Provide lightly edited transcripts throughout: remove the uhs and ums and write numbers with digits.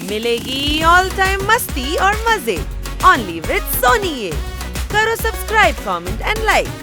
मिलेगी all time मस्ती और मजे ओनली विद सोनी। ये करो सब्सक्राइब, कमेंट एंड लाइक।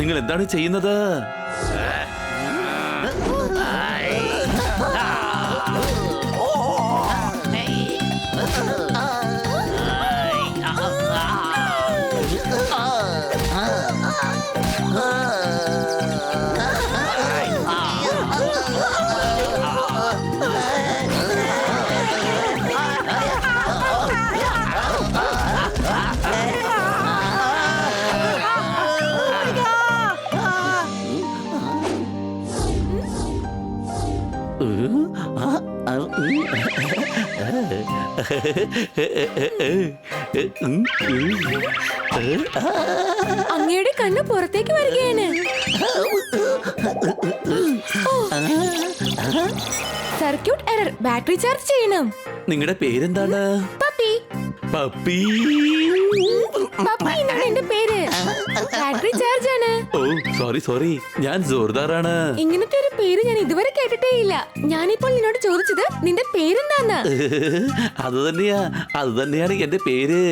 നിങ്ങൾ എന്താണ് ചെയ്യുന്നത്? അങ്ങയുടെ കണ്ണ് പുറത്തേക്ക് വരികയാണ്. സർക്യൂട്ട് എറർ, ബാറ്ററി ചാർജ് ചെയ്യണം. നിങ്ങളുടെ പേരെന്താണ്? പപ്പി. പപ്പി. പപ്പി എന്നാണ് എന്റെ പേര്. ബാറ്ററി ചാർജ് ആണ്. ഓ സോറി ഞാൻ ജോർദാറാണ്. ഇങ്ങനത്തെ ഒരു പേര് ഞാൻ ഇതുവരെ കേട്ടിട്ടേ ഇല്ല. ഞാനിപ്പോൾ നിന്നോട് ചോദിച്ചത് നിന്റെ പേരെന്താന്ന്. അത് തന്നെയാണ് എന്റെ പേര്.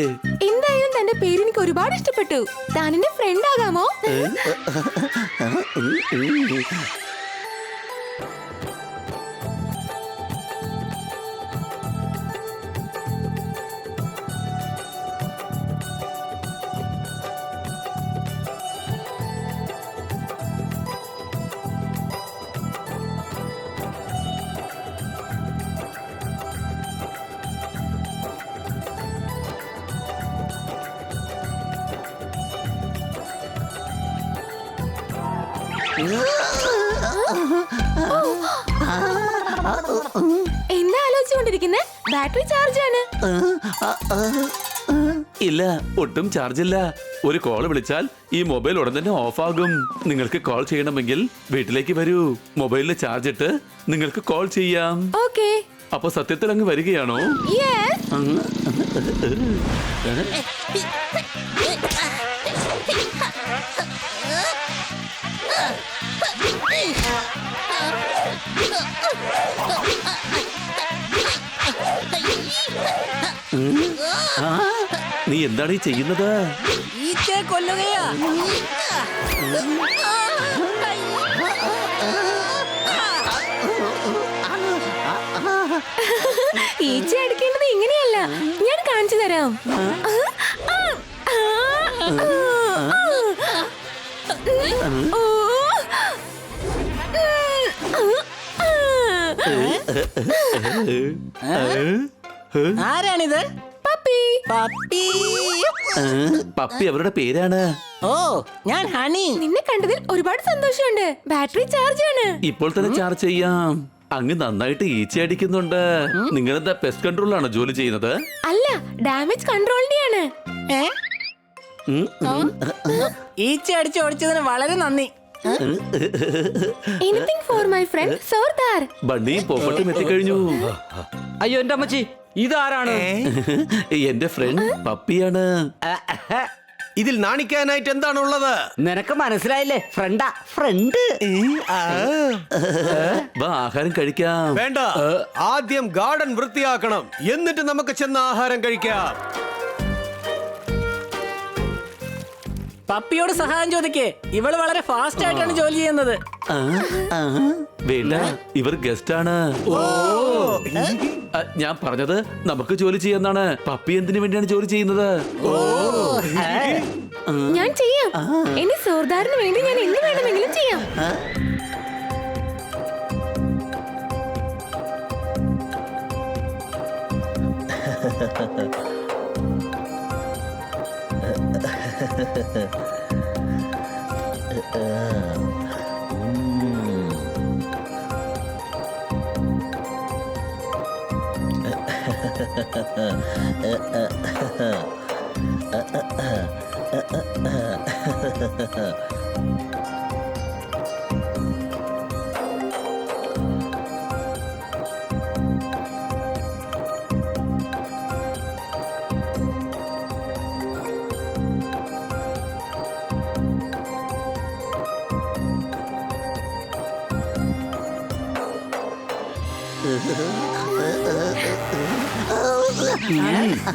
എന്തായാലും തന്റെ പേര് എനിക്ക് ഒരുപാട് ഇഷ്ടപ്പെട്ടു. താൻ എന്റെ ഫ്രണ്ട് ആകാമോ? എന്താ ആലോചിച്ചുകൊണ്ടിരിക്കുന്നേ? ബാറ്ററി ചാർജ് ആണ്. ഇല്ല, ഒട്ടും ചാർജ് ഇല്ല. ഒരു കോൾ വിളിച്ചാൽ ഈ മൊബൈൽ ഉടൻ തന്നെ ഓഫ് ആകും. നിങ്ങൾക്ക് കോൾ ചെയ്യണമെങ്കിൽ വീട്ടിലേക്ക് വരൂ. മൊബൈലിൽ ചാർജ് ഇട്ട് നിങ്ങൾക്ക് കോൾ ചെയ്യാം. ഓക്കേ. അപ്പൊ സത്യത്തിൽ അങ്ങ് വരികയാണോ? നീ എന്താണ് ഈ ചെയ്യുന്നത്? കൊല്ലുകയാ. ഈച്ച അടിക്കേണ്ടത് ഇങ്ങനെയല്ല, ഞാൻ കാണിച്ചു തരാം. ആരാണിത്? പപ്പി. പപ്പി. പപ്പി അവരുടെ പേരാണ്. ഓ, ഞാൻ ഹണി. നിന്നെ കണ്ടതിൽ ഒരുപാട് സന്തോഷമുണ്ട്. ബാറ്ററി ചാർജ് ആണ്. ഇപ്പോൾ തന്നെ ചാർജ് ചെയ്യാം. അങ്ങ് നന്നായിട്ട് ഈച്ച അടിക്കുന്നുണ്ട്. നിങ്ങളെന്താ പെസ്റ്റ് കൺട്രോളിലാണോ ജോലി ചെയ്യുന്നത്? അല്ല, ഡാമേജ് കൺട്രോളിന്റെയാണ്. ഈച്ച അടിച്ച് ഓടിച്ചതിന് വളരെ നന്ദി. Anything for my friend Sardar. ബണ്ണിയും പോപ്പട്ടും എത്തിക്കഴിഞ്ഞു. അയ്യോ എന്റെ അമ്മച്ചി, ഇതാരാണ്? എന്റെ ഫ്രണ്ട് പപ്പിയാണ്. ഇതിൽ നാണിക്കാനായിട്ട് എന്താണുള്ളത്? നിനക്ക് മനസ്സിലായില്ലേ? ഫ്രണ്ടാ, ഫ്രണ്ട്. വാ, ആഹാരം കഴിക്കാം. വേണ്ട, ആദ്യം ഗാർഡൻ വൃത്തിയാക്കണം, എന്നിട്ട് നമുക്ക് ചെന്ന് ആഹാരം കഴിക്കാം. പപ്പിയോട് സഹായം ചോദിക്കേ. ഇവള് വളരെ ഫാസ്റ്റ് ആയിട്ടാണ് ജോലി ചെയ്യുന്നത്. വേണ്ട, ഇവർ ഗസ്റ്റ് ആണ്. ഞാൻ പറഞ്ഞത് നമുക്ക് ജോലി ചെയ്യാന്നാണ്. പപ്പി എന്തിനു വേണ്ടിയാണ് ജോലി ചെയ്യുന്നത്? ഞാൻ ചെയ്യാം. എന്റെ സർദാറിന് വേണ്ടി ഞാൻ എന്ത് വേണമെങ്കിലും ചെയ്യാം.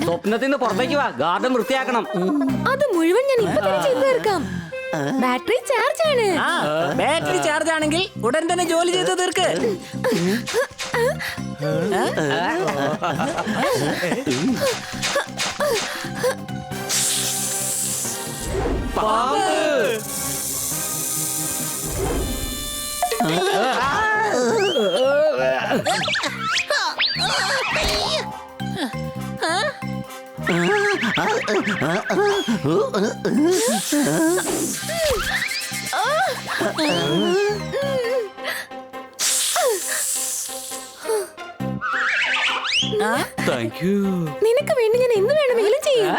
സ്വപ്നത്തിൽ നിന്ന് പുറത്തേക്ക് വാ, ഗാർഡൻ വൃത്തിയാക്കണം. അത് മുഴുവൻ ഞാൻ ഇപ്പൊ തന്നെ ചെയ്തു തീർക്കാം. ബാറ്ററി ചാർജ് ആണ്. ആ ബാറ്ററി ചാർജ് ആണെങ്കിൽ ഉടൻ തന്നെ ജോലി ചെയ്ത് തീർക്ക്. Thank you. നിനക്ക് വേണ്ടി ഞാൻ എന്ത് വേണമെങ്കിലും ചെയ്യും.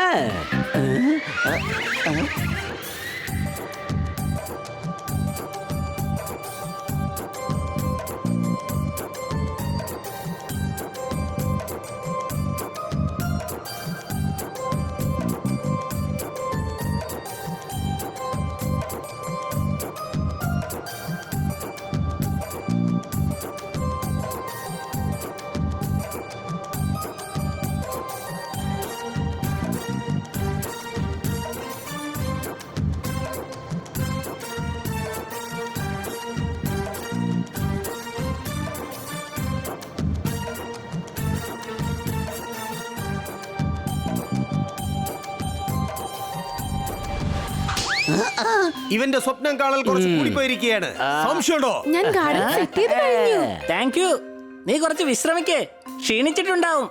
ഇവന്റെ സ്വപ്നം കാണൽ കുറച്ച് കൂടിപ്പോയിരിക്കുകയാണ്. സംശയമുണ്ടോ? ഞാൻ ഗാർഡൻ സെറ്റ് ചെയ്ത് കഴിഞ്ഞു. Thank you. നീ കുറച്ച് വിശ്രമിക്കേ, ക്ഷീണിച്ചിട്ടുണ്ടാവും.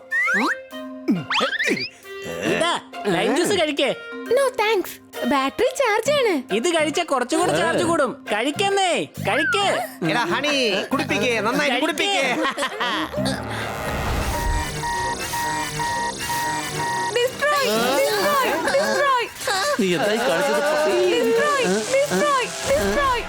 ഇതാ ലൈം ജ്യൂസ് കഴിക്കേ. നോ താങ്ക്സ്, ബാറ്ററി ചാർജ് ആണ്. ഇത് കഴിച്ച കുറച്ചുകൂടെ ചാർജ് കൂടും. കഴിക്കുന്നേ, കഴിക്കേ. എടാ ഹണി, കുടിപ്പിക്കേ, നന്നായി കുടിപ്പിക്കേ. Destroy, destroy, destroy. നീ എന്തായി കാണിച്ചത് പപ്പി? Destroy, destroy, destroy.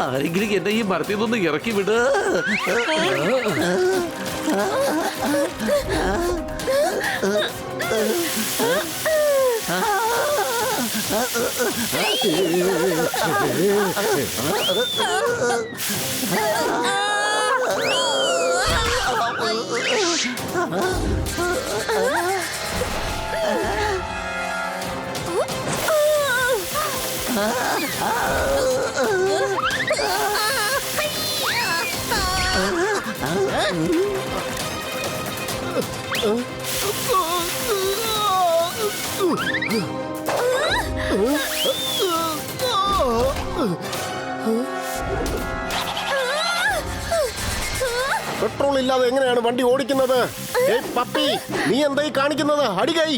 ആരെങ്കിലും എന്നെ ഈ മരത്തിൽ നിന്ന് ഇറക്കി വിട്. പെട്രോൾ ഇല്ലാതെ എങ്ങനെയാണ് വണ്ടി ഓടിക്കുന്നത്? പപ്പി, നീ എന്തായി കാണിക്കുന്നത്? അടികൈ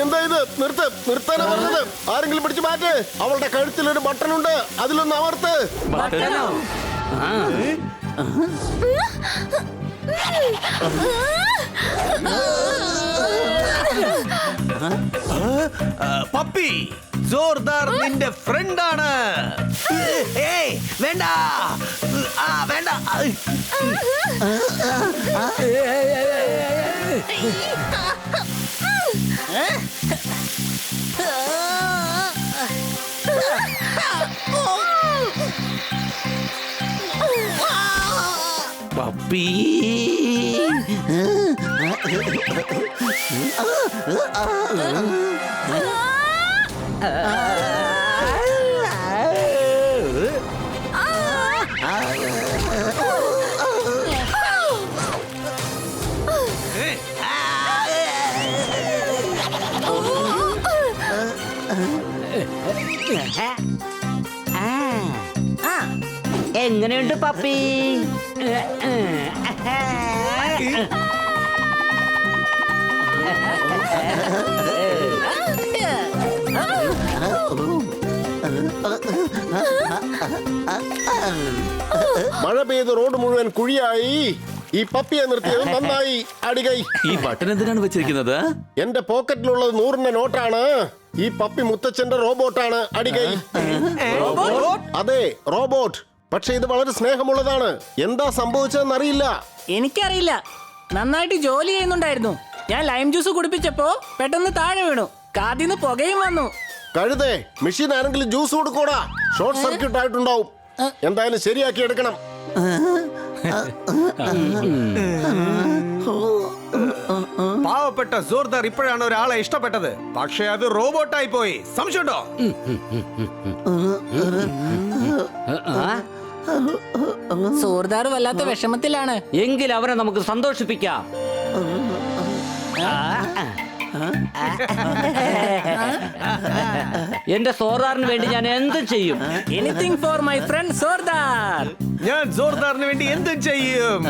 എന്താ ഇത്? നിർത്താനാ പറഞ്ഞത്. ആരെങ്കിലും പിടിച്ചു മാറ്റ്. അവളുടെ കഴുത്തിൽ ഒരു ബട്ടൺ ഉണ്ട്, അതിലൊന്ന് അമർത്ത്. ബട്ടനോ? പപ്പി ജോർദാർ നിന്റെ ഫ്രണ്ടാണ്. ഏയ് വേണ്ട, വേണ്ട. പപ്പി എങ്ങനെയുണ്ട് പപ്പി? മഴ പെയ്ത് റോഡ് മുഴുവൻ കുഴിയായി. ഈ പപ്പിയെ നിർത്തിയത് നന്നായി. അടികൈ. ഈ ബട്ടൺ എന്തിനാണ് വെച്ചിരിക്കുന്നത്? എന്റെ പോക്കറ്റിലുള്ളത് 100 നോട്ടാണ്. ഈ പപ്പി മുത്തച്ഛന്റെ റോബോട്ടാണ്. അടികൈ. അതെ, റോബോട്ട്. പക്ഷെ ഇത് വളരെ സ്നേഹമുള്ളതാണ്. എന്താ സംഭവിച്ചതെന്ന് അറിയില്ല. എനിക്കറിയില്ല. നന്നായിട്ട് ജോലി ചെയ്യുന്നുണ്ടായിരുന്നു. ഞാൻ ലൈം ജ്യൂസ് കുടിപ്പിച്ചപ്പോ പെട്ടെന്ന് താഴെ വീണു. കാതിന്ന് പുകയും വന്നു. കഴുതേ, മെഷീൻ ആണെങ്കിലും ജ്യൂസ് കൊടുക്കൂടാ. ഷോർട്ട് സർക്യൂട്ട് ആയിട്ടുണ്ടാവും. എന്തായാലും ശരിയാക്കി എടുക്കണം. പാവപ്പെട്ട സോർദാർ ഇപ്പോഴാണ് ഒരാളെ ഇഷ്ടപ്പെട്ടത്. പക്ഷെ അത് റോബോട്ടായി പോയി. സംശയമുണ്ടോ? സോർദാർ വല്ലാത്ത വിഷമത്തിലാണ്. എങ്കിൽ അവരെ നമുക്ക് സന്തോഷിപ്പിക്കാം. എന്റെ സോറാറിന് വേണ്ടി ഞാൻ എന്തും ചെയ്യും. Anything for my friend Sardar. ഞാൻ സോർദാറിന് വേണ്ടി എന്തും ചെയ്യും.